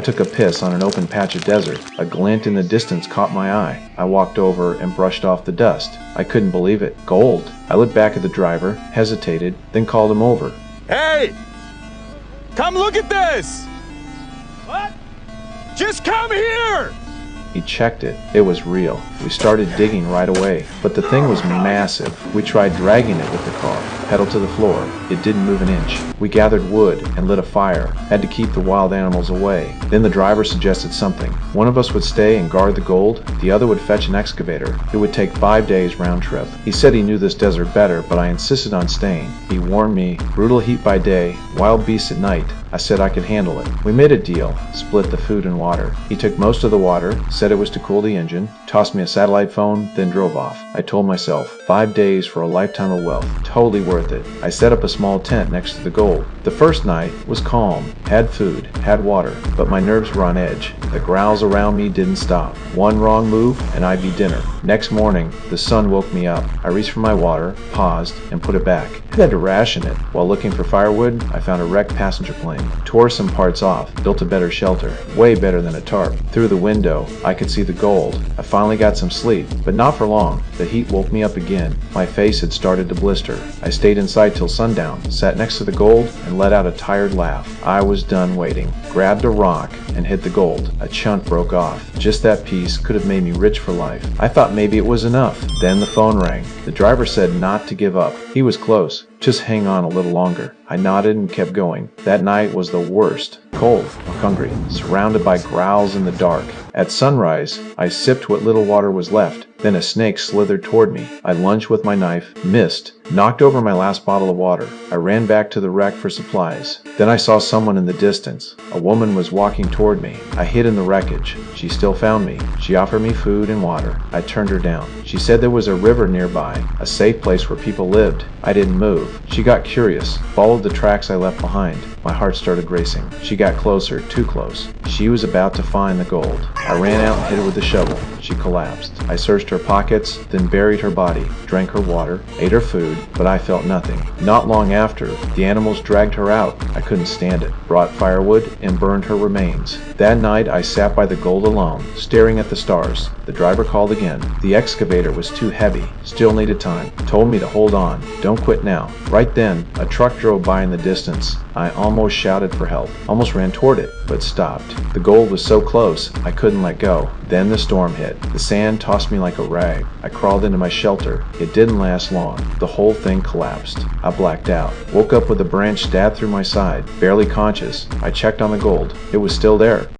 I took a piss on an open patch of desert. A glint in the distance caught my eye. I walked over and brushed off the dust. I couldn't believe it. Gold. I looked back at the driver, hesitated, then called him over. Hey! Come look at this! What? Just come here! He checked it. It was real. We started digging right away, but the thing was massive. We tried dragging it with the car, pedal to the floor. It didn't move an inch. We gathered wood and lit a fire, had to keep the wild animals away. Then the driver suggested something. One of us would stay and guard the gold, the other would fetch an excavator. It would take 5 days round trip. He said he knew this desert better, but I insisted on staying. He warned me, brutal heat by day, wild beasts at night. I said I could handle it. We made a deal, split the food and water. He took most of the water, said it was to cool the engine, tossed me a satellite phone, then drove off. I told myself, 5 days for a lifetime of wealth. Totally worth it. I set up a small tent next to the gold. The first night was calm, had food, had water, but my nerves were on edge. The growls around me didn't stop. One wrong move and I'd be dinner. Next morning, the sun woke me up. I reached for my water, paused, and put it back. I had to ration it. While looking for firewood, I found a wrecked passenger plane. Tore some parts off, built a better shelter, way better than a tarp. Through the window, I could see the gold. I finally got some sleep, but not for long. The heat woke me up again. My face had started to blister. I stayed inside till sundown, sat next to the gold, and let out a tired laugh. I was done waiting. Grabbed a rock and hit the gold. A chunk broke off. Just that piece could have made me rich for life. I thought maybe it was enough. Then the phone rang. The driver said not to give up. He was close. Just hang on a little longer. I nodded and kept going. That night was the worst. Cold, hungry, surrounded by growls in the dark. At sunrise, I sipped what little water was left. Then a snake slithered toward me. I lunged with my knife, missed, knocked over my last bottle of water. I ran back to the wreck for supplies. Then I saw someone in the distance. A woman was walking toward me. I hid in the wreckage. She still found me. She offered me food and water. I turned her down. She said there was a river nearby, a safe place where people lived. I didn't move. She got curious, followed the tracks I left behind. My heart started racing. She got closer, too close. She was about to find the gold. I ran out and hit her with a shovel. She collapsed. I searched her pockets, then buried her body, drank her water, ate her food, but I felt nothing. Not long after, the animals dragged her out. I couldn't stand it. Brought firewood and burned her remains. That night I sat by the gold alone, staring at the stars. The driver called again. The excavator was too heavy. Still needed time. Told me to hold on. Don't quit now. Right then, a truck drove by in the distance. I almost shouted for help. Almost ran toward it, but stopped. The gold was so close, I couldn't let go. Then the storm hit. The sand tossed me like a rag. I crawled into my shelter. It didn't last long. The whole thing collapsed. I blacked out. Woke up with a branch stabbed through my side. Barely conscious. I checked on the gold. It was still there.